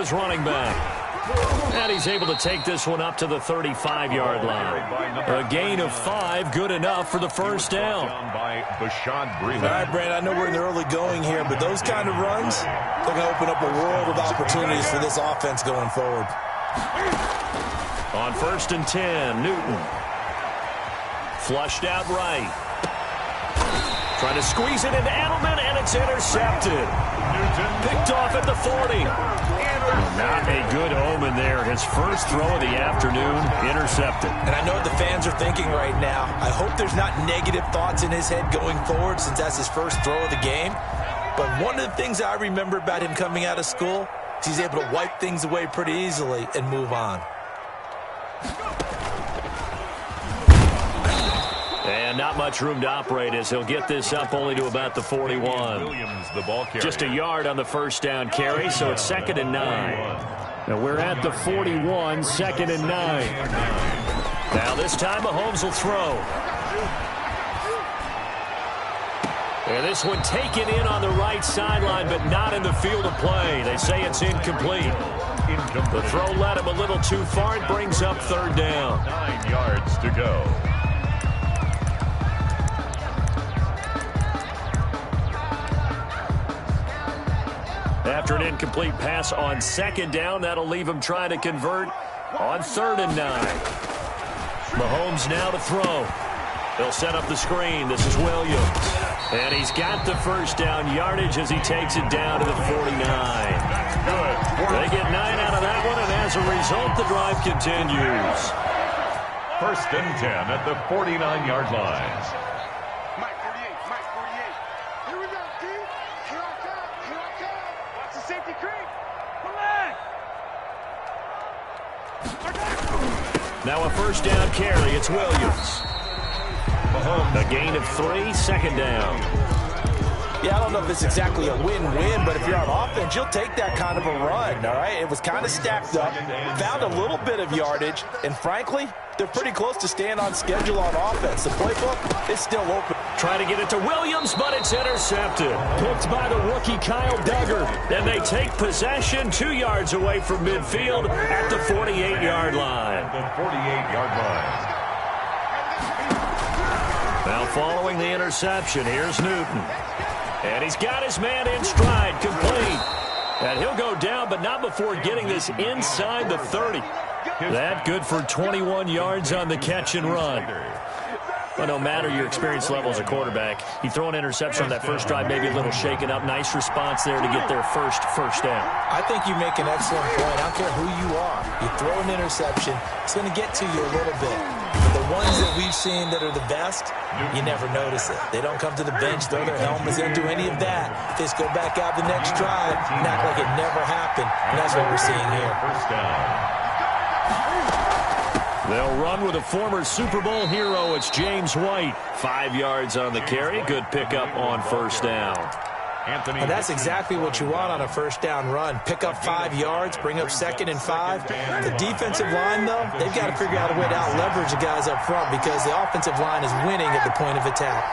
his running back. And he's able to take this one up to the 35-yard line. A gain of 5, good enough for the first down. All right, Brandon, I know we're in the early going here, but those kind of runs, they're going to open up a world of opportunities for this offense going forward. On 1st and 10, Newton. Flushed out right. Trying to squeeze it into Edelman, and it's intercepted. Picked off at the 40. Not a good omen there. His first throw of the afternoon, intercepted. And I know what the fans are thinking right now. I hope there's not negative thoughts in his head going forward since that's his first throw of the game. But one of the things I remember about him coming out of school is he's able to wipe things away pretty easily and move on. And not much room to operate as he'll get this up only to about the 41. Just a yard on the first down carry, so it's 2nd and 9. Now we're at the 41, 2nd and 9. Now this time Mahomes will throw. And this one taken in on the right sideline, but not in the field of play. They say it's incomplete. The throw led him a little too far. It brings up 3rd down. 9 yards to go. After an incomplete pass on 2nd down, that'll leave him trying to convert on 3rd and 9. Mahomes now to throw. He'll set up the screen. This is Williams. And he's got the first down yardage as he takes it down to the 49. Good. They get 9 out of that one, and as a result, the drive continues. 1st and 10 at the 49-yard line. Mike 48, Mike 48. Here we go, D. Here I come, here I come. Watch the safety creep. Relax. Now a first down carry. It's Williams. A gain of 3, 2nd down. Yeah, I don't know if it's exactly a win-win, but if you're on offense, you'll take that kind of a run, all right? It was kind of stacked up, found a little bit of yardage, and frankly, they're pretty close to staying on schedule on offense. The playbook is still open. Trying to get it to Williams, but it's intercepted. Picked by the rookie Kyle Duggar. And they take possession 2 yards away from midfield at the 48-yard line. The 48-yard line. Now following the interception, here's Newton. And he's got his man in stride, complete. And he'll go down, but not before getting this inside the 30. That good for 21 yards on the catch and run. But no matter your experience level as a quarterback, you throw an interception on that first drive, maybe a little shaken up. Nice response there to get their first down. I think you make an excellent point. I don't care who you are. You throw an interception, it's going to get to you a little bit. But the ones that we've seen that are the best, you never notice it. They don't come to the bench, throw their helmets, they don't do any of that. They just go back out the next drive and act like it never happened. And that's what we're seeing here. First down. They'll run with a former Super Bowl hero. It's James White. 5 yards on the carry. Good pickup on first down. And that's exactly what you want on a first down run. Pick up 5 yards, bring up 2nd and 5. The defensive line, though, they've got to figure out a way to out-leverage the guys up front because the offensive line is winning at the point of attack.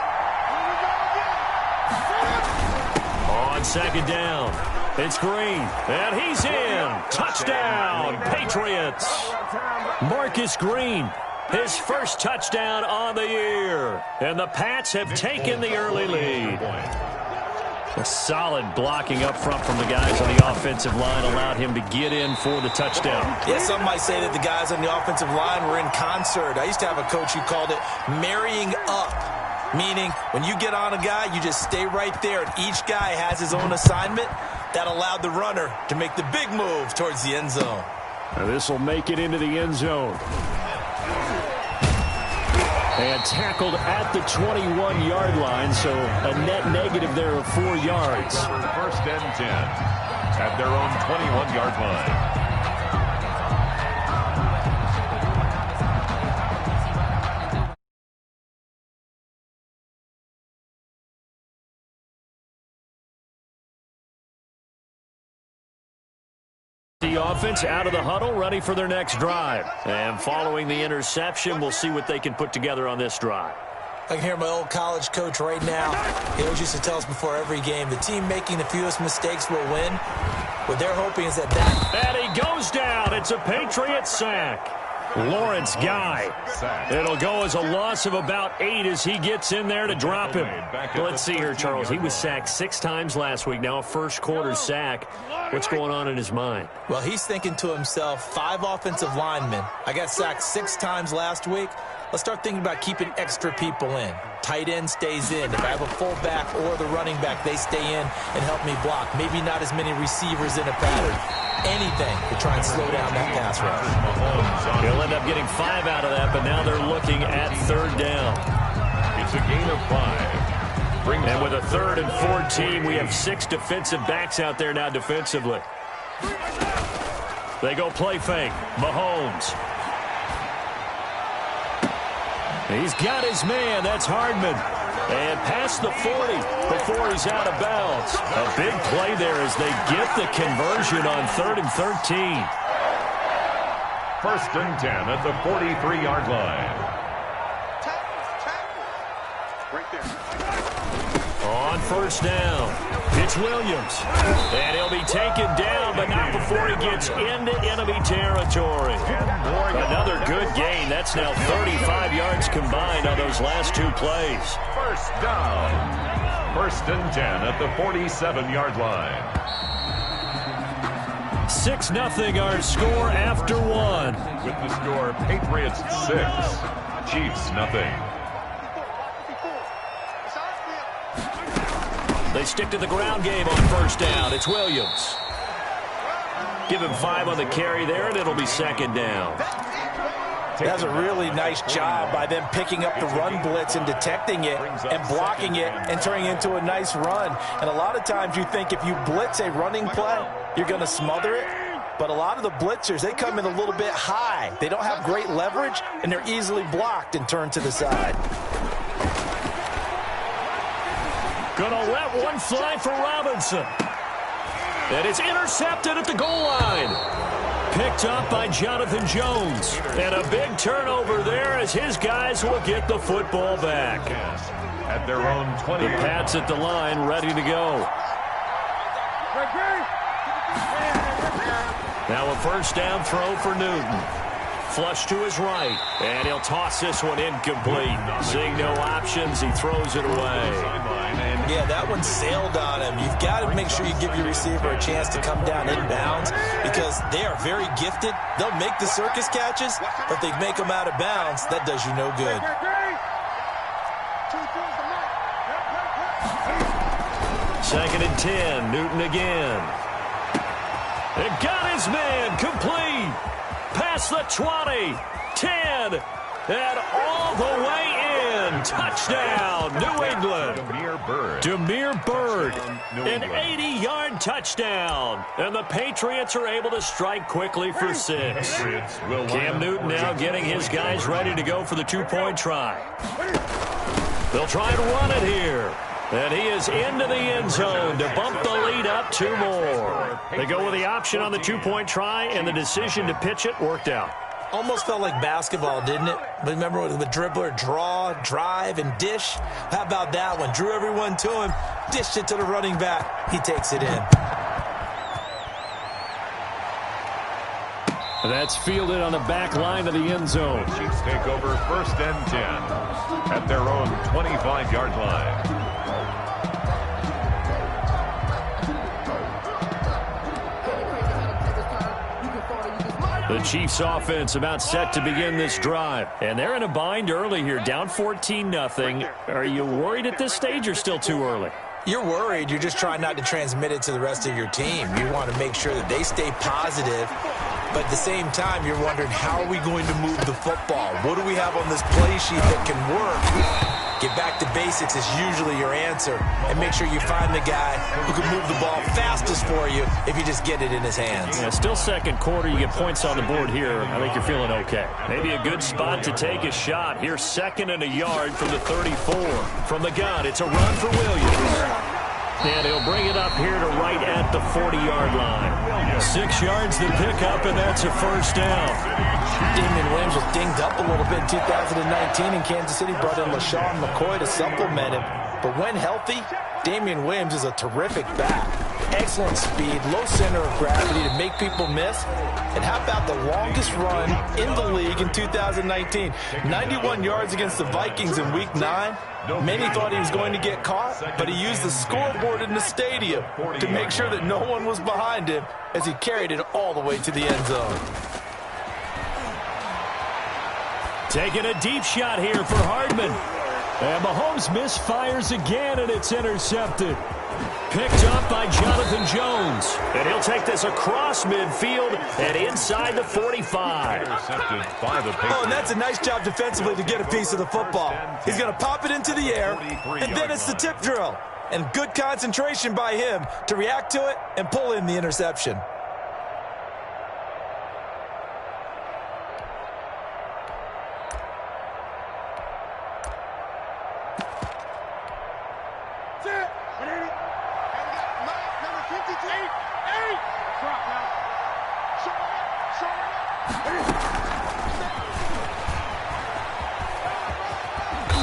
On 2nd down, it's Green, and he's in. Touchdown, Patriots. Marcus Green, his first touchdown on the year. And the Pats have taken the early lead. A solid blocking up front from the guys on the offensive line allowed him to get in for the touchdown. Yeah, some might say that the guys on the offensive line were in concert. I used to have a coach who called it marrying up, meaning when you get on a guy, you just stay right there, and each guy has his own assignment. That allowed the runner to make the big move towards the end zone. Now this will make it into the end zone. And tackled at the 21-yard line, so a net negative there of 4 yards. 1st and 10 at their own 21-yard line. The offense out of the huddle, ready for their next drive. And following the interception, we'll see what they can put together on this drive. I can hear my old college coach right now. He always used to tell us before every game, the team making the fewest mistakes will win. What they're hoping is that And he goes down. It's a Patriot sack. Lawrence Guy. It'll go as a loss of about 8 as he gets in there to drop him. Let's see here, Charles. He was sacked 6 times last week. Now a first-quarter sack. What's going on in his mind? Well, he's thinking to himself, 5 offensive linemen. I got sacked 6 times last week. Let's start thinking about keeping extra people in. Tight end stays in. If I have a fullback or the running back, they stay in and help me block. Maybe not as many receivers in a pattern. Anything to try and slow down that pass rush. He'll end up getting 5 out of that, but now they're looking at 3rd down. It's a gain of 5. And with a 3rd and 14, we have 6 defensive backs out there now defensively. They go play fake. Mahomes. He's got his man. That's Hardman. And past the 40 before he's out of bounds. A big play there as they get the conversion on 3rd and 13. 1st and 10 at the 43-yard line. Right there. On 1st down, it's Williams. And he'll be taken down, but not before he gets into enemy territory. Another good gain. That's now 35 yards combined on those last 2 plays. 1st down. 1st and 10 at the 47-yard line. 6-0 our score after 1. With the score, Patriots 6, Chiefs nothing. They stick to the ground game on 1st down. It's Williams. Give him 5 on the carry there, and it'll be 2nd down. That's a really nice job by them picking up the run blitz and detecting it and blocking it and turning it into a nice run. And a lot of times you think if you blitz a running play, you're going to smother it. But a lot of the blitzers, they come in a little bit high. They don't have great leverage, and they're easily blocked and turned to the side. Gonna let one fly for Robinson. And it's intercepted at the goal line. Picked up by Jonathan Jones. And a big turnover there as his guys will get the football back. At their own 20. The Pats at the line, ready to go. Now a 1st down throw for Newton. Flush to his right. And he'll toss this one incomplete. Seeing no options, he throws it away. Yeah, that one sailed on him. You've got to make sure you give your receiver a chance to come down inbounds because they are very gifted. They'll make the circus catches, but they make them out of bounds. That does you no good. 2nd and 10. Newton again. And got his man complete. Past the 20. 10. And all the way in. Touchdown, New England. Damiere Byrd. An 80-yard touchdown. And the Patriots are able to strike quickly for 6. Cam Newton now getting his guys ready to go for the 2-point try. They'll try and run it here. And he is into the end zone to bump the lead up 2 more. They go with the option on the 2-point try, and the decision to pitch it worked out. Almost felt like basketball, didn't it? Remember with the dribbler, draw, drive, and dish? How about that one? Drew everyone to him, dished it to the running back. He takes it in. That's fielded on the back line of the end zone. Chiefs take over 1st and 10 at their own 25-yard line. The Chiefs offense about set to begin this drive. And they're in a bind early here, down 14-0. Are you worried at this stage or still too early? You're worried. You're just trying not to transmit it to the rest of your team. You want to make sure that they stay positive. But at the same time, you're wondering, how are we going to move the football? What do we have on this play sheet that can work? Get back to basics is usually your answer. And make sure you find the guy who can move the ball fastest for you if you just get it in his hands. Yeah, still 2nd quarter. You get points on the board here. I think you're feeling okay. Maybe a good spot to take a shot. Here's 2nd and a yard from the 34. From the gun, it's a run for Williams. And he'll bring it up here to right at the 40-yard line. 6 yards to pick up, and that's a 1st down. Damian Williams was dinged up a little bit in 2019, and Kansas City brought in LaShawn McCoy to supplement him. But when healthy, Damian Williams is a terrific back. excellent speed, low center of gravity to make people miss. And how about the longest run in the league in 2019? 91 yards against the Vikings in Week 9. Many thought he was going to get caught, but he used the scoreboard in the stadium to make sure that no one was behind him as he carried it all the way to the end zone. Taking a deep shot here for Hardman. And Mahomes misfires again, and it's intercepted. Picked up by Jonathan Jones. And he'll take this across midfield and inside the 45. Intercepted by the Patriots. Oh, and that's a nice job defensively to get a piece of the football. He's going to pop it into the air, and then it's the tip drill. And good concentration by him to react to it and pull in the interception.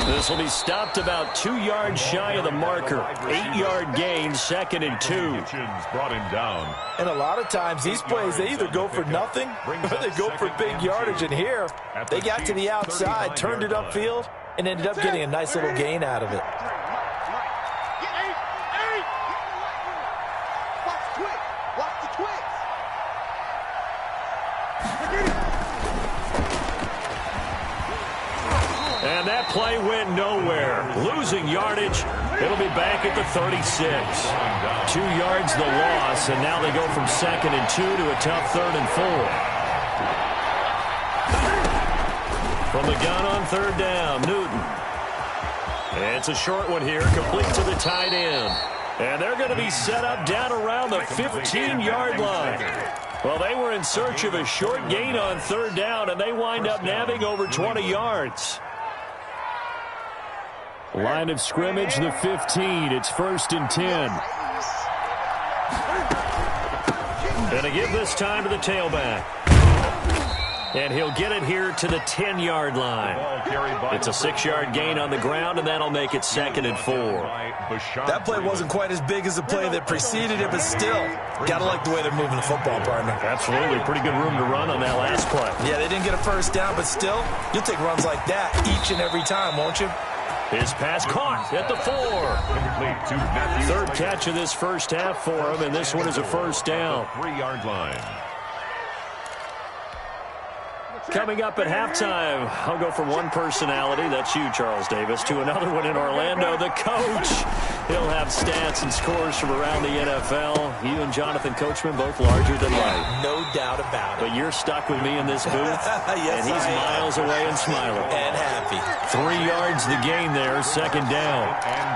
This will be stopped about 2 yards shy of the marker. 8-yard gain, 2nd and 2. Brought him down. And a lot of times these plays, they either go for nothing or they go for big yardage. And here, they got to the outside, turned it upfield, and ended up getting a nice little gain out of it. And that play went nowhere. Losing yardage. It'll be back at the 36. 2 yards the loss, and now they go from 2nd and 2 to a tough 3rd and 4. From the gun on 3rd down, Newton. It's a short one here, complete to the tight end. And they're going to be set up down around the 15-yard line. Well, they were in search of a short gain on 3rd down, and they wind up nabbing over 20 yards. Line of scrimmage, the 15. It's 1st and 10. Going to give this time to the tailback. And he'll get it here to the 10-yard line. It's a 6-yard gain on the ground, and that'll make it 2nd and 4. That play wasn't quite as big as the play that preceded it, but still, got to like the way they're moving the football, partner. Absolutely. Pretty good room to run on that last play. Yeah, they didn't get a 1st down, but still, you'll take runs like that each and every time, won't you? His pass caught at the 4. 3rd catch of this first half for him, and this one is a 1st down. 3-yard line. Coming up at halftime, I'll go from one personality, that's you, Charles Davis, to another one in Orlando, the coach. He'll have stats and scores from around the NFL. You and Jonathan Coachman, both larger than life. No doubt about it. But you're stuck with me in this booth, yes, and he's miles away and smiling. And happy. 3 yards the gain there, 2nd down.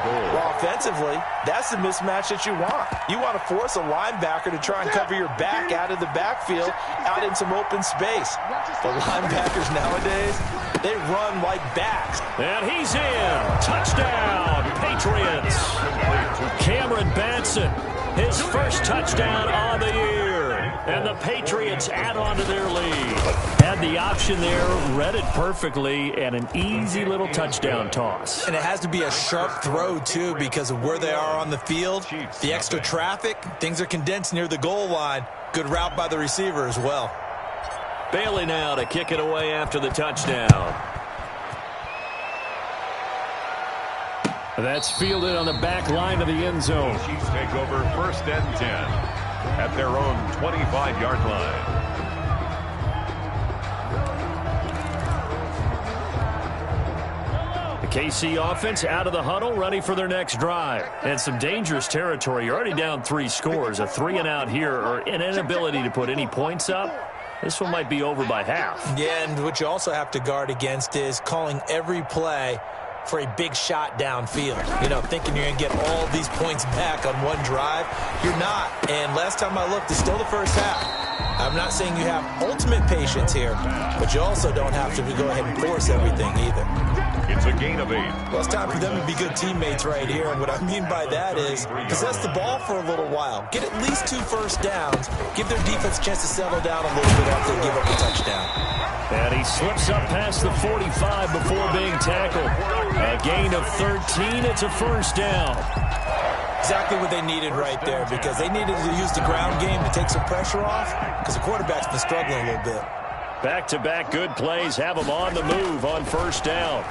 Well, offensively, that's the mismatch that you want. You want to force a linebacker to try and cover your back out of the backfield, out in some open space. The linebackers nowadays, they run like backs. And he's in. Touchdown, Patriots. Cameron Batson, his first touchdown on the year. And the Patriots add on to their lead. Had the option there, read it perfectly, and an easy little touchdown toss. And it has to be a sharp throw, too, because of where they are on the field. The extra traffic, things are condensed near the goal line. Good route by the receiver as well. Bailey now to kick it away after the touchdown. That's fielded on the back line of the end zone. Chiefs take over 1st and 10 at their own 25-yard line. The KC offense out of the huddle, ready for their next drive. And some dangerous territory. You're already down 3 scores. A 3-and-out here, or an inability to put any points up. This one might be over by half. Yeah, and what you also have to guard against is calling every play for a big shot downfield. You know, thinking you're going to get all these points back on one drive. You're not. And last time I looked, it's still the first half. I'm not saying you have ultimate patience here, but you also don't have to go ahead and force everything either. It's a gain of 8. Well, it's time for them to be good teammates right here, and what I mean by that is possess the ball for a little while. Get at least 2 first downs. Give their defense a chance to settle down a little bit after they give up a touchdown. And he slips up past the 45 before being tackled. A gain of 13. It's a 1st down. Exactly what they needed right there, because they needed to use the ground game to take some pressure off, because the quarterback's been struggling a little bit. Back-to-back good plays have them on the move on first down.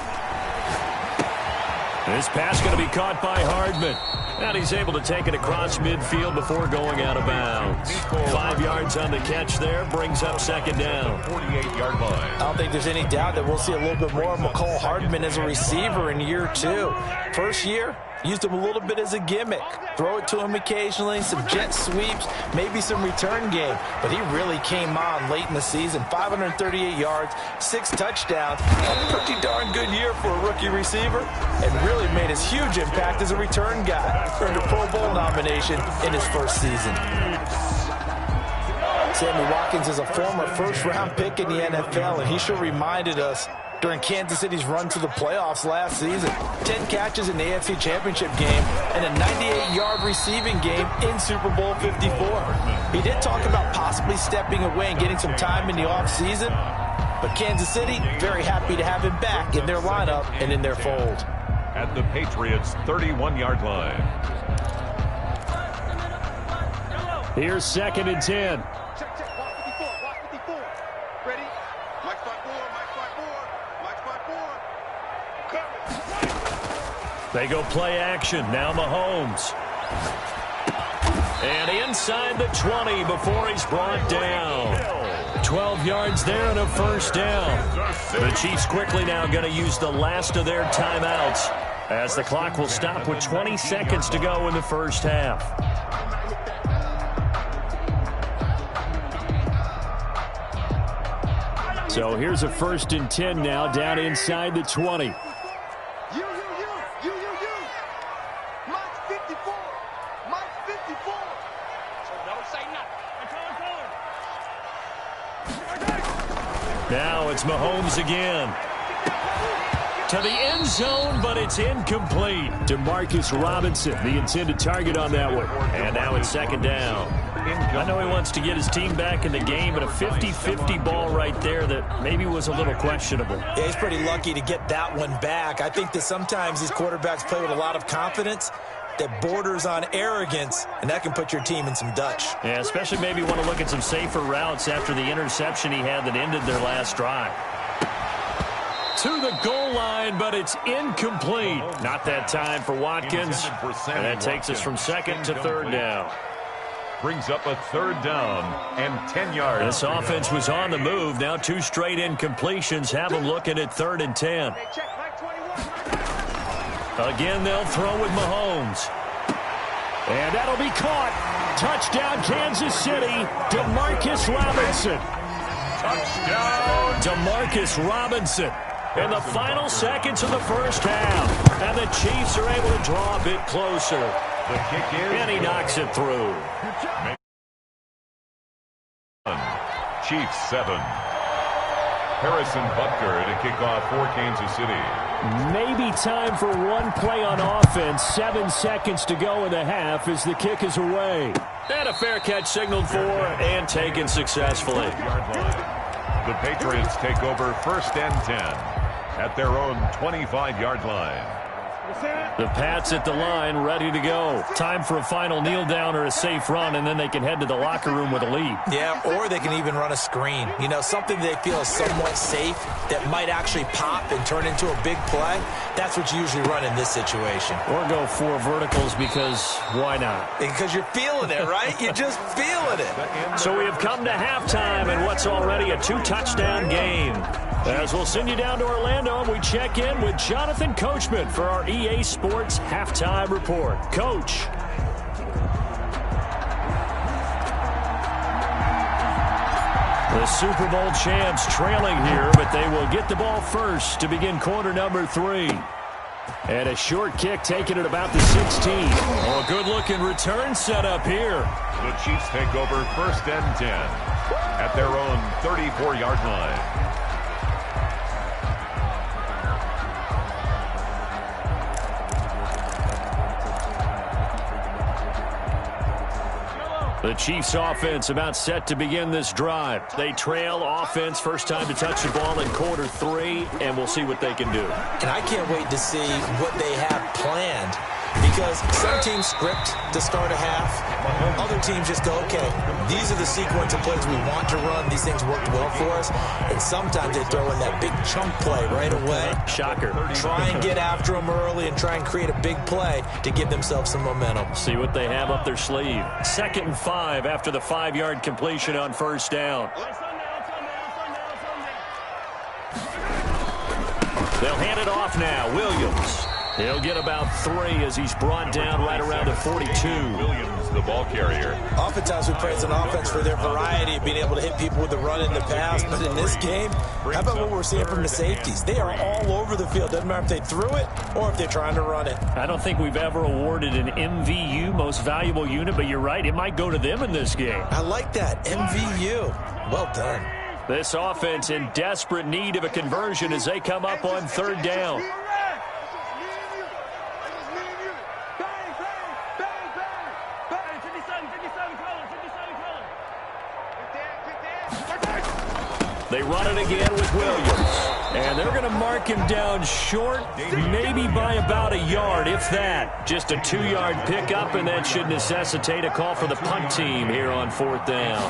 This pass going to be caught by Hardman. And he's able to take it across midfield before going out of bounds. 5 yards on the catch there, brings up second down. 48-yard line. I don't think there's any doubt that we'll see a little bit more of McCole Hardman as a receiver in year 2. First year, used him a little bit as a gimmick. Throw it to him occasionally, some jet sweeps, maybe some return game. But he really came on late in the season. 538 yards, 6 touchdowns. A pretty darn good year for a rookie receiver. And really made his huge impact as a return guy. Earned a Pro Bowl nomination in his first season. Sammy Watkins is a former first-round pick in the NFL, and he sure reminded us during Kansas City's run to the playoffs last season. 10 catches in the AFC Championship game and a 98-yard receiving game in Super Bowl 54. He did talk about possibly stepping away and getting some time in the offseason, but Kansas City very happy to have him back in their lineup and in their fold. At the Patriots' 31-yard line. Here's second and 10. Check, check. Watch 54. Watch 54. Ready? Mike 5-4. Mike 5-4. Mike 5-4. Coming. They go play action. Now Mahomes. And inside the 20 before he's brought down. 12 yards there and a first down. The Chiefs quickly now going to use the last of their timeouts as the clock will stop with 20 seconds to go in the first half. So here's a first and 10 now down inside the 20. You. Mike 54. Mike 54. So don't say nothing. Now it's Mahomes again. To the end zone, but it's incomplete. DeMarcus Robinson, the intended target on that one. And now it's second down. I know he wants to get his team back in the game, but a 50-50 ball right there that maybe was a little questionable. Yeah, he's pretty lucky to get that one back. I think that sometimes these quarterbacks play with a lot of confidence that borders on arrogance, and that can put your team in some Dutch. Yeah, especially maybe want to look at some safer routes after the interception he had that ended their last drive. To the goal line, but it's incomplete. Not that time for Watkins. And that takes us from second to third down. Brings up a third down and 10 yards. This offense was on the move. Now 2 straight incompletions have them looking at third and 10. Hey, check. Mike 21. Again, they'll throw with Mahomes. And that'll be caught. Touchdown, Kansas City. DeMarcus Robinson. Touchdown. DeMarcus Robinson in the final seconds of the first half. And the Chiefs are able to draw a bit closer. The kick is. And he knocks it through. Chiefs 7. Harrison Butker to kick off for Kansas City. Maybe time for one play on offense. 7 seconds to go in the half as the kick is away. And a fair catch signaled for and taken successfully. The Patriots take over first and 10 at their own 25-yard line. The Pats at the line, ready to go. Time for a final kneel down or a safe run, and then they can head to the locker room with a lead. Yeah, or they can even run a screen. You know, something they feel is somewhat safe that might actually pop and turn into a big play. That's what you usually run in this situation. Or go 4 verticals because why not? Because you're feeling it, right? You're just feeling it. So we have come to halftime in what's already a 2-touchdown game. As we'll send you down to Orlando, and we check in with Jonathan Coachman for our EA Sports Halftime Report. Coach. The Super Bowl champs trailing here, but they will get the ball first to begin quarter number 3. And a short kick taken at about the 16. Oh, a good-looking return set up here. The Chiefs take over first and 10 at their own 34-yard line. The Chiefs offense about set to begin this drive. They trail offense, first time to touch the ball in quarter 3, and we'll see what they can do. And I can't wait to see what they have planned Because some teams script to start a half. Other teams just go, okay, these are the sequence of plays we want to run. These things worked well for us. And sometimes they throw in that big chunk play right away. Shocker. Try and get after them early and try and create a big play to give themselves some momentum. See what they have up their sleeve. 2nd and 5 after the 5-yard completion on first down. They'll hand it off now. Williams. He'll get about 3 as he's brought down right around the 42. Williams, the ball carrier. Oftentimes we praise an offense for their variety of being able to hit people with the run in the pass. But in this game, how about what we're seeing from the safeties? They are all over the field. Doesn't matter if they threw it or if they're trying to run it. I don't think we've ever awarded an MVU, most valuable unit, but you're right. It might go to them in this game. I like that. MVU. Well done. This offense in desperate need of a conversion as they come up on 3rd down. They run it again with Williams. And they're going to mark him down short, maybe by about a yard, if that. Just a 2-yard pickup, and that should necessitate a call for the punt team here on 4th down.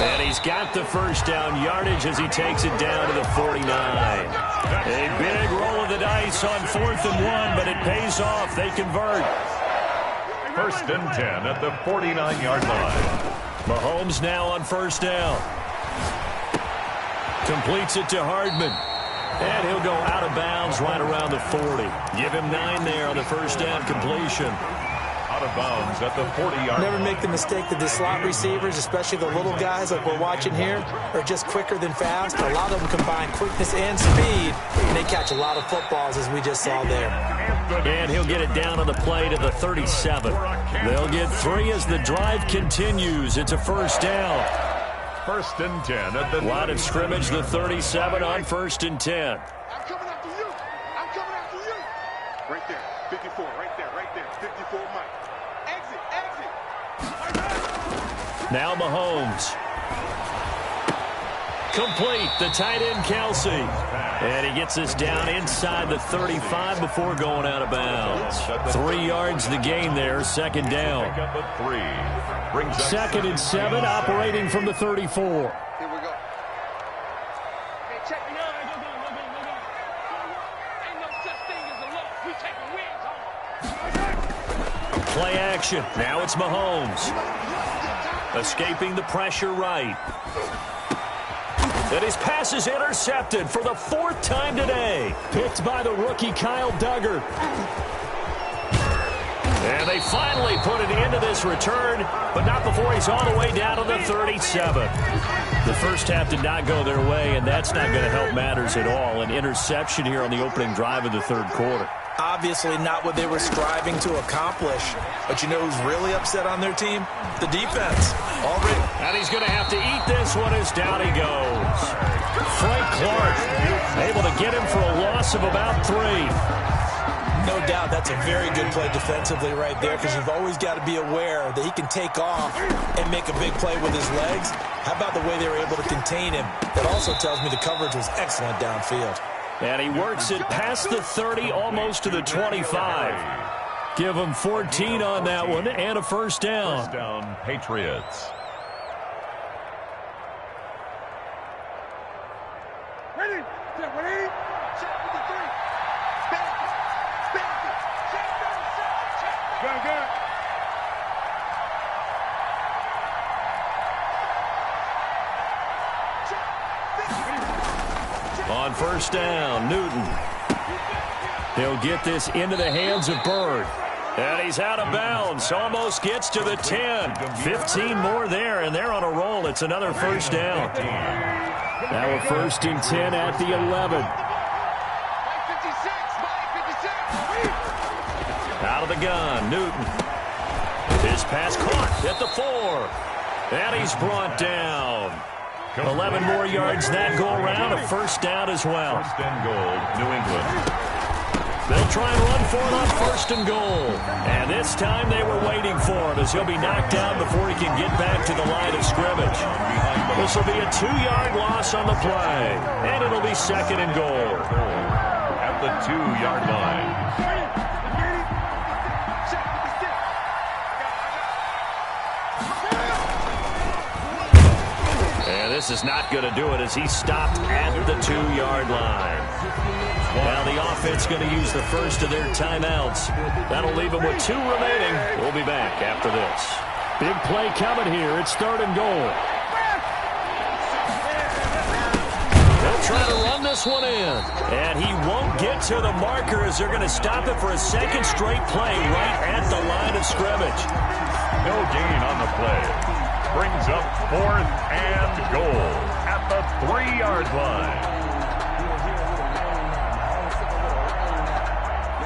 And he's got the first down yardage as he takes it down to the 49. A big roll of the dice on 4th and 1, but it pays off. They convert. 1st and 10 at the 49-yard line. Mahomes now on first down. Completes it to Hardman. And he'll go out of bounds right around the 40. Give him 9 there on the first down completion. Out of bounds at the 40-yard line. Never make the mistake that the slot receivers, especially the little guys like we're watching here, are just quicker than fast. A lot of them combine quickness and speed, and they catch a lot of footballs, as we just saw there. And he'll get it down on the play to the 37. They'll get 3 as the drive continues. It's a first down. 1st and 10 at the line of scrimmage, the 37 on 1st and 10. I'm coming after you. I'm coming after you. Right there. 54. Right there. Right there. 54, Mike. Exit. Now Mahomes. Complete. The tight end, Kelsey. And he gets us down inside the 35 before going out of bounds. 3 yards the gain there, 2nd down. 2nd and 7, operating from the 34. Here we go. Hey, check me out. Ain't no such thing as a loss. We taking wins home. Play action. Now it's Mahomes. Escaping the pressure right. And his pass is intercepted for the 4th time today. Picked by the rookie Kyle Duggar. And they finally put an end to this return, but not before he's all the way down to the 37. The first half did not go their way, and that's not going to help matters at all. An interception here on the opening drive of the 3rd quarter. Obviously not what they were striving to accomplish. But you know who's really upset on their team? The defense. Already. And he's going to have to eat this one as down he goes. Frank Clark able to get him for a loss of about 3. No doubt that's a very good play defensively right there, because you've always got to be aware that he can take off and make a big play with his legs. How about the way they were able to contain him? That also tells me the coverage was excellent downfield. And he works it past the 30, almost to the 25. Give him 14 on that one and a first down. First down, Patriots. Ready? Ready? Check with the 3. Back it. Check down, check. Good. On first down, Newton. He'll get this into the hands of Bird. And he's out of bounds. Almost gets to the 10. 15 more there, and they're on a roll. It's another first down. Now a 1st and 10 at the 11. Out of the gun, Newton. His pass caught at the 4. And he's brought down. 11 more yards that go around, a first down as well. 1st and goal, New England. They'll try and run for it on 1st and goal. And this time they were waiting for him as he'll be knocked down before he can get back to the line of scrimmage. This will be a 2-yard loss on the play. And it'll be 2nd and goal. At at the 2-yard line. And this is not going to do it as he stopped at the 2-yard line. Now the offense going to use the first of their timeouts. That'll leave them with 2 remaining. We'll be back after this. Big play coming here. It's 3rd and goal. They'll try to run this one in. And he won't get to the marker as they're going to stop it for a second straight play right at the line of scrimmage. No gain on the play. Brings up 4th and goal at the 3-yard line.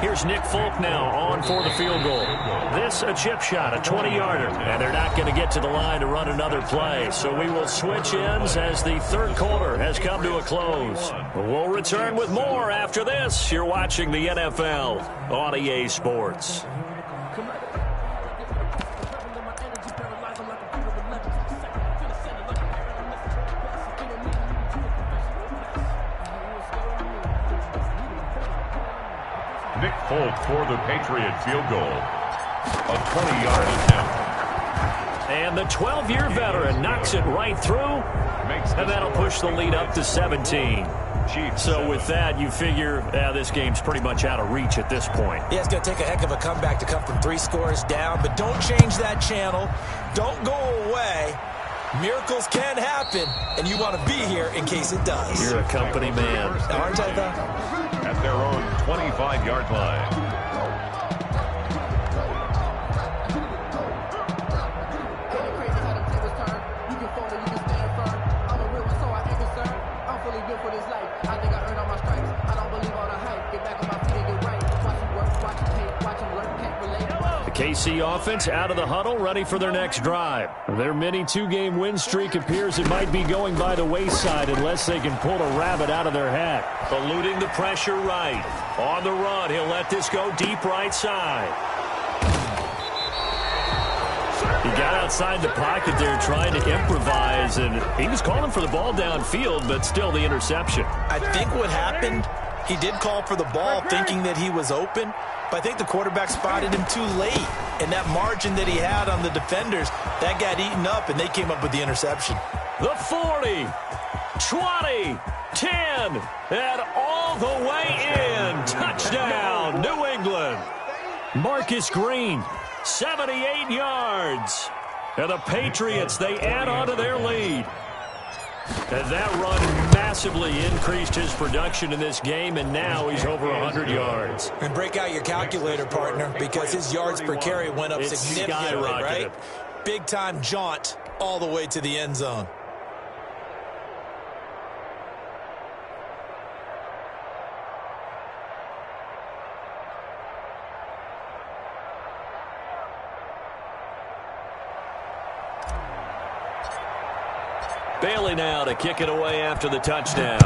Here's Nick Folk now on for the field goal. This a chip shot, a 20-yarder. And they're not going to get to the line to run another play. So we will switch ends as the 3rd quarter has come to a close. We'll return with more after this. You're watching the NFL on EA Sports. Nick Folk for the Patriot field goal. A 20-yard attempt. And the 12-year veteran knocks it right through. And that'll push the lead up to 17. So with that, you figure this game's pretty much out of reach at this point. Yeah, it's going to take a heck of a comeback to come from 3 scores down. But don't change that channel. Don't go away. Miracles can happen, and you want to be here in case it does. You're a company man. Aren't I, though? At their own 25-yard line. KC offense out of the huddle, ready for their next drive. Their mini 2-game win streak appears it might be going by the wayside unless they can pull a rabbit out of their hat. Eluding the pressure right. On the run, he'll let this go deep right side. He got outside the pocket there trying to improvise, and he was calling for the ball downfield, but still the interception. I think what happened, he did call for the ball thinking that he was open, but I think the quarterback spotted him too late. And that margin that he had on the defenders, that got eaten up, and they came up with the interception. The 40, 20, 10, and all the way in. Touchdown, New England. Marcus Green, 78 yards. And the Patriots, they add on to their lead. And that run massively increased his production in this game, and now he's over 100 yards. And break out your calculator, partner, because his yards per carry went up significantly, right? Big-time jaunt all the way to the end zone. Bailey now to kick it away after the touchdown.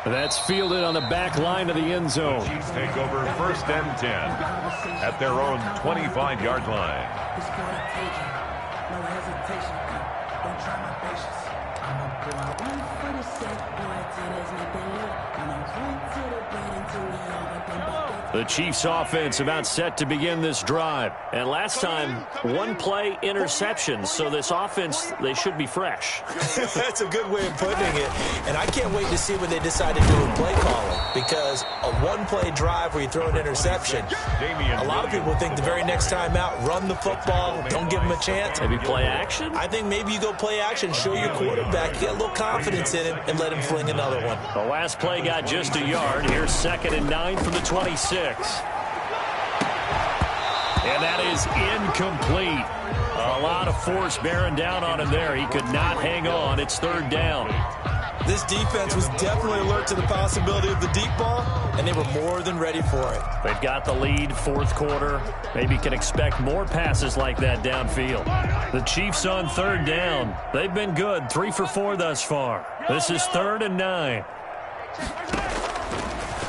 That's fielded on the back line of the end zone. The Chiefs take over 1st and 10 at their own 25-yard line. The Chiefs offense about set to begin this drive. And last time, 1-play interception. So this offense, they should be fresh. That's a good way of putting it. And I can't wait to see when they decide to do a play calling. Because a 1-play drive where you throw an interception, a lot of people think the very next time out, run the football, don't give them a chance. Maybe play action? I think maybe you go play action, show your quarterback, get a little confidence in him, and let him fling another one. The last play got just a yard. Here's 2nd and 9 from the 26. And that is incomplete. A lot of force bearing down on him there. He could not hang on. It's 3rd down. This defense was definitely alert to the possibility of the deep ball, and they were more than ready for it. They've got the lead, 4th quarter. Maybe can expect more passes like that downfield. The Chiefs on 3rd down. They've been good, 3 for 4 thus far. This is 3rd and 9.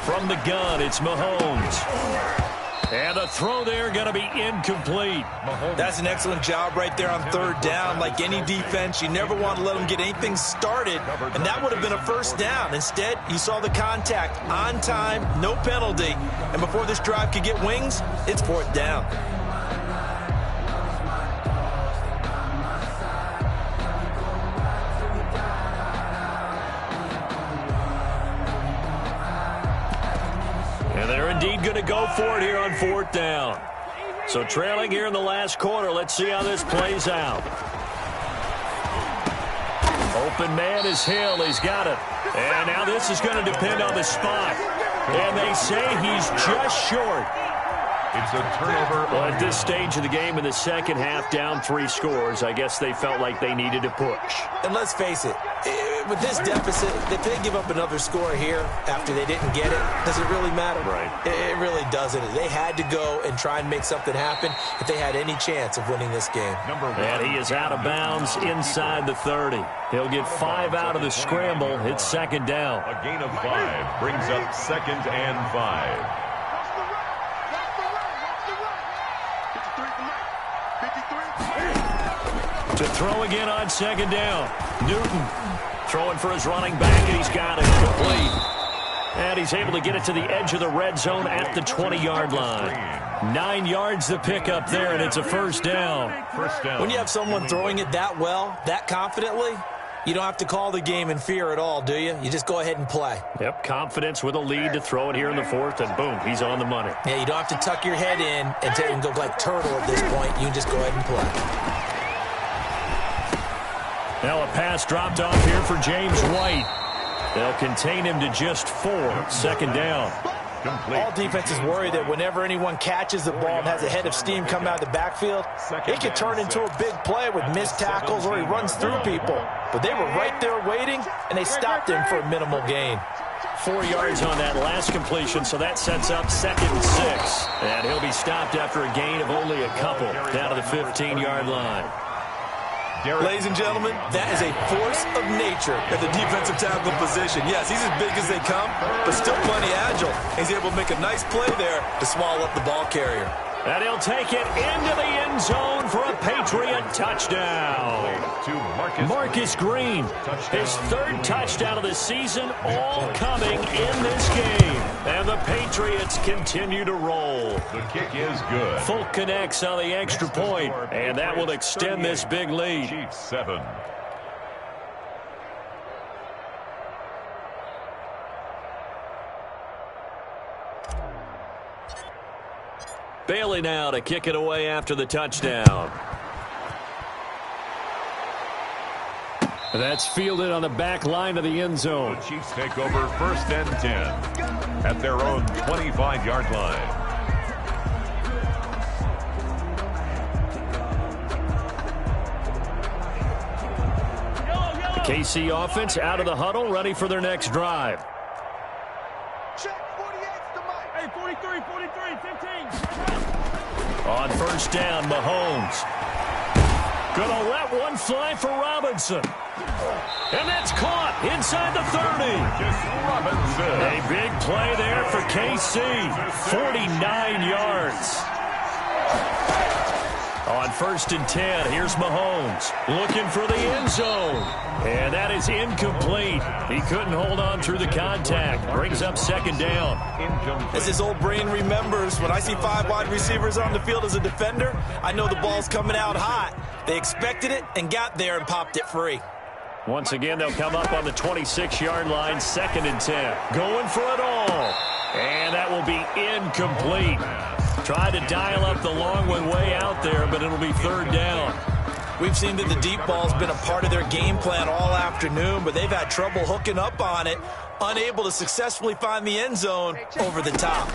From the gun, it's Mahomes. And the throw there going to be incomplete. That's an excellent job right there on third down. Like any defense, you never want to let them get anything started, and that would have been a first down. Instead, you saw the contact on time, no penalty, and before this drive could get wings, it's fourth down. And they're indeed going to go for it here on fourth down. So trailing here in the last quarter, let's see how this plays out. Open man is Hill. He's got it. And now this is going to depend on the spot. And they say he's just short. It's a turnover. Well, at this stage of the game in the second half, down 3 scores, I guess they felt like they needed to push. And let's face it, with this deficit, if they give up another score here after they didn't get it, does it really matter? Right. It really doesn't. They had to go and try and make something happen if they had any chance of winning this game. And he is out of bounds inside the 30. He'll get 5 out of the scramble. It's second down. A gain of 5 brings up 2nd and 5. To throw again on second down. Newton throwing for his running back, and he's got it complete. And he's able to get it to the edge of the red zone at the 20-yard line. 9 yards to pick up there, and it's a first down. When you have someone throwing it that well, that confidently, you don't have to call the game in fear at all, do you? You just go ahead and play. Yep, confidence with a lead to throw it here in the fourth, and boom, he's on the money. Yeah, you don't have to tuck your head in and go like turtle at this point. You can just go ahead and play. Now a pass dropped off here for James White. They'll contain him to just 4. Second down. All defenses worry that whenever anyone catches the ball and has a head of steam come out of the backfield, it can turn into a big play with missed tackles or he runs through people. But they were right there waiting, and they stopped him for a minimal gain. 4 yards on that last completion, so that sets up 2nd and 6. And he'll be stopped after a gain of only a couple down to the 15-yard line. Ladies and gentlemen, that is a force of nature at the defensive tackle position. Yes, he's as big as they come, but still plenty agile. He's able to make a nice play there to swallow up the ball carrier. And he'll take it into the end zone for a Patriot touchdown. Marcus Green, his 3rd touchdown of the season, all coming in this game. And the Patriots continue to roll. The kick is good. Folk connects on the extra point, and that will extend this big lead. Chiefs 7. Bailey now to kick it away after the touchdown. That's fielded on the back line of the end zone. The Chiefs take over 1st and 10 at their own 25-yard line. The KC offense out of the huddle, ready for their next drive. Hey, 43, 15. On first down, Mahomes. Gonna let one fly for Robinson. And that's caught inside the 30. Robinson. A big play there for KC. 49 yards. On 1st and 10, here's Mahomes looking for the end zone. And that is incomplete. He couldn't hold on through the contact. Brings up 2nd down. As his old brain remembers, when I see 5 wide receivers on the field as a defender, I know the ball's coming out hot. They expected it and got there and popped it free. Once again, they'll come up on the 26-yard line, 2nd and 10. Going for it all. And that will be incomplete. Try to dial up the long one way out there, but it'll be 3rd down. We've seen that the deep ball's been a part of their game plan all afternoon, but they've had trouble hooking up on it, unable to successfully find the end zone over the top.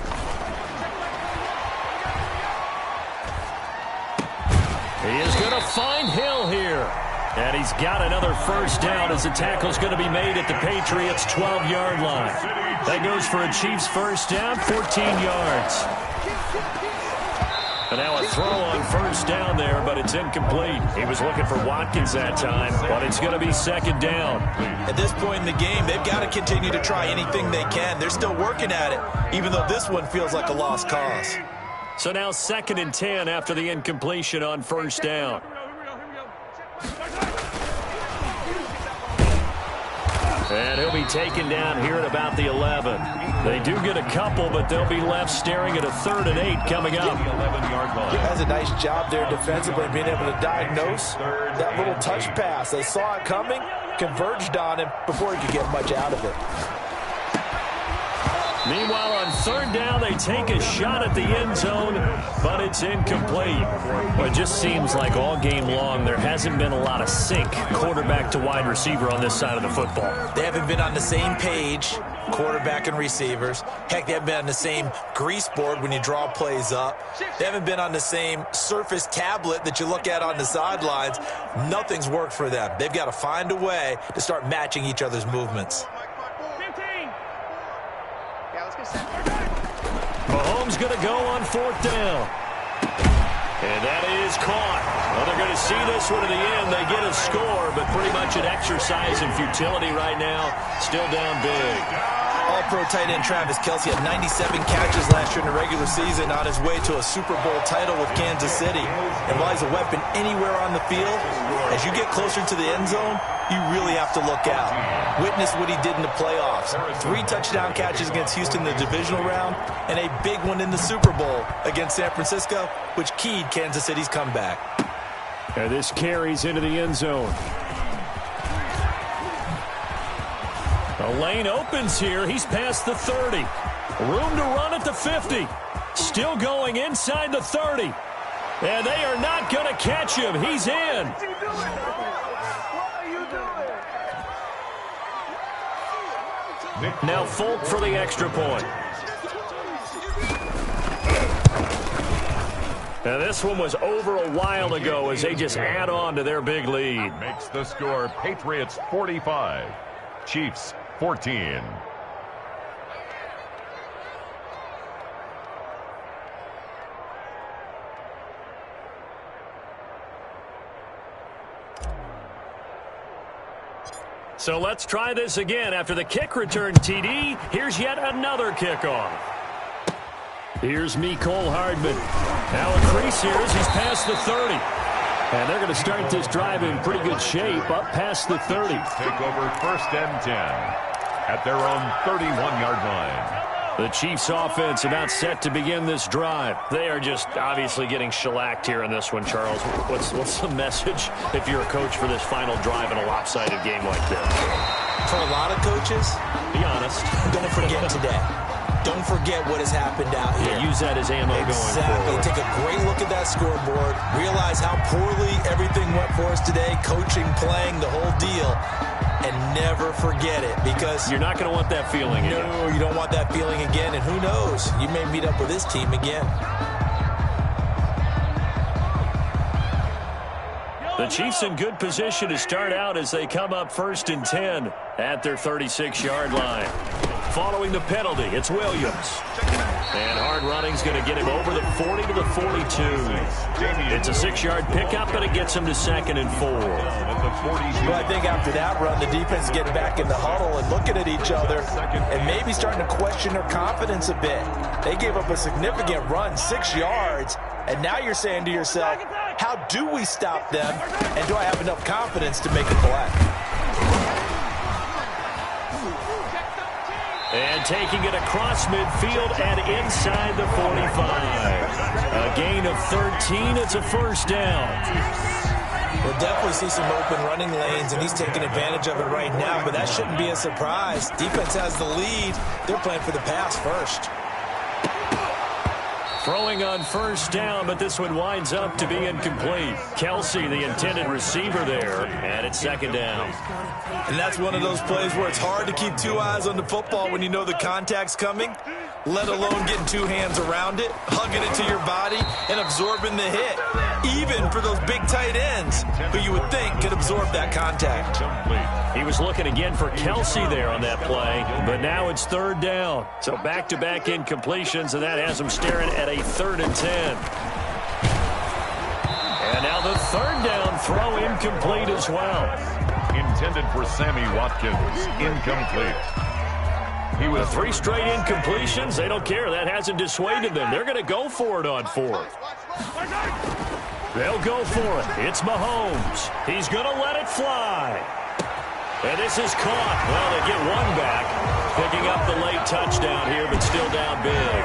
He is going to find Hill here. And he's got another first down as the tackle's going to be made at the Patriots' 12-yard line. That goes for a Chiefs first down, 14 yards. And now a throw on first down there, but it's incomplete. He was looking for Watkins that time, but it's going to be 2nd down. At this point in the game, they've got to continue to try anything they can. They're still working at it, even though this one feels like a lost cause. So now 2nd and 10 after the incompletion on first down. And he'll be taken down here at about the 11. They do get a couple, but they'll be left staring at a 3rd and 8 coming up. That's a nice job there defensively, being able to diagnose that little touch pass. They saw it coming, converged on him before he could get much out of it. Meanwhile, on 3rd down, they take a shot at the end zone, but it's incomplete. Well, it just seems like all game long there hasn't been a lot of sync quarterback to wide receiver on this side of the football. They haven't been on the same page, quarterback and receivers. Heck, they haven't been on the same grease board when you draw plays up. They haven't been on the same Surface tablet that you look at on the sidelines. Nothing's worked for them. They've got to find a way to start matching each other's movements. Mahomes going to go on 4th down. And that is caught. Well, they're going to see this one to the end. They get a score, but pretty much an exercise in futility right now. Still down big. All-pro tight end Travis Kelce had 97 catches last year in the regular season on his way to a Super Bowl title with Kansas City. And while he's a weapon anywhere on the field, as you get closer to the end zone, you really have to look out. Witness what he did in the playoffs. 3 touchdown catches against Houston in the divisional round, and a big one in the Super Bowl against San Francisco, which keyed Kansas City's comeback. And this carries into the end zone. The lane opens here. He's past the 30. Room to run at the 50. Still going inside the 30. And they are not going to catch him. He's in. Now Folk for the extra point. Now this one was over a while ago as they just add on to their big lead. Makes the score Patriots 45, Chiefs 14. So let's try this again. After the kick return TD, here's yet another kickoff. Here's Mecole Hardman. Now a crease here as he's past the 30. And they're going to start this drive in pretty good shape up past the 30. Take over 1st and 10 at their own 31-yard line. The Chiefs offense about set to begin this drive. They are just obviously getting shellacked here in this one, Charles. What's the message if you're a coach for this final drive in a lopsided game like this? For a lot of coaches, be honest. Don't forget today. Don't forget what has happened out here. Yeah, use that as ammo going forward. Take a great look at that scoreboard. Realize how poorly everything went for us today. Coaching, playing, the whole deal. And never forget it, because you're not going to want that feeling again. No, you don't want that feeling again. And who knows? You may meet up with this team again. The Chiefs in good position to start out as they come up 1st and 10 at their 36-yard line. Following the penalty, it's Williams. And hard running's going to get him over the 40 to the 42. It's a 6-yard pickup, and it gets him to 2nd and 4. Well, I think after that run, the defense is getting back in the huddle and looking at each other and maybe starting to question their confidence a bit. They gave up a significant run, 6 yards, and now you're saying to yourself, how do we stop them, and do I have enough confidence to make a play? And taking it across midfield and inside the 45. A gain of 13. It's a 1st down. We'll definitely see some open running lanes, and he's taking advantage of it right now, but that shouldn't be a surprise. Defense has the lead. They're playing for the pass first. Throwing on 1st down, but this one winds up to be incomplete. Kelce, the intended receiver there, and it's 2nd down. And that's one of those plays where it's hard to keep 2 eyes on the football when you know the contact's coming, let alone getting 2 hands around it, hugging it to your body, and absorbing the hit. Even for those big tight ends who you would think could absorb that contact. He was looking again for Kelce there on that play, but now it's 3rd down. So back-to-back incompletions, and that has him staring at a 3rd and 10. And now the 3rd down throw incomplete as well. Intended for Sammy Watkins, incomplete. He was 3 straight incompletions. They don't care. That hasn't dissuaded them. They're going to go for it on 4th. They'll go for it. It's Mahomes. He's going to let it fly. And this is caught. Well, they get one back, picking up the late touchdown here, but still down big.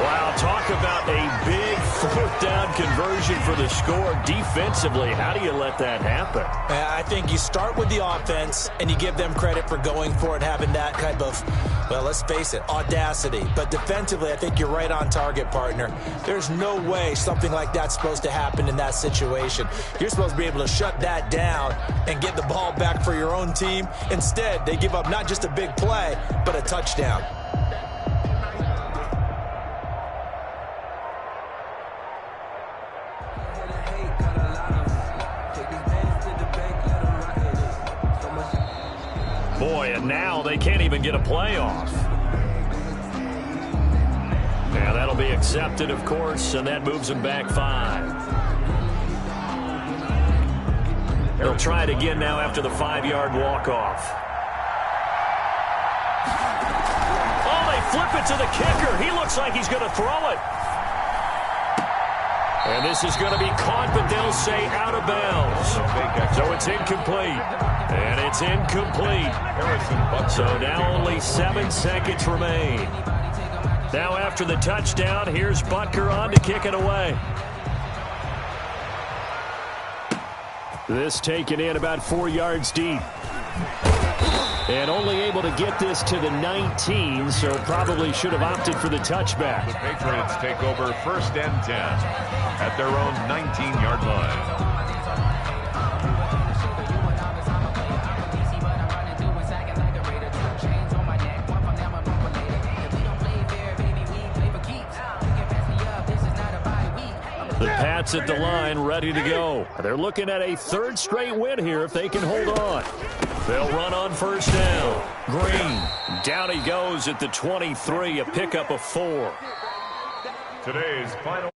Wow, talk about a big 4th down conversion for the score. Defensively, how do you let that happen? I think you start with the offense, and you give them credit for going for it, having that type of, well, let's face it, audacity. But defensively, I think you're right on target, partner. There's no way something like that's supposed to happen in that situation. You're supposed to be able to shut that down and get the ball back for your own team. Instead, they give up not just a big play, but a touchdown. Boy, and now they can't even get a playoff. Yeah, that'll be accepted, of course, and that moves them back 5. They'll try it again now after the 5-yard walk-off. Oh, they flip it to the kicker. He looks like he's going to throw it. And this is going to be caught, but they'll say out of bounds. So it's incomplete. And it's incomplete. So now only 7 seconds remain. Now after the touchdown, here's Butker on to kick it away. This taken in about 4 yards deep. And only able to get this to the 19, so probably should have opted for the touchback. The Patriots take over 1st and 10 at their own 19-yard line. The Pats at the line, ready to go. They're looking at a 3rd straight win here if they can hold on. They'll run on 1st down. Green, down he goes at the 23, a pickup of 4. Today's final.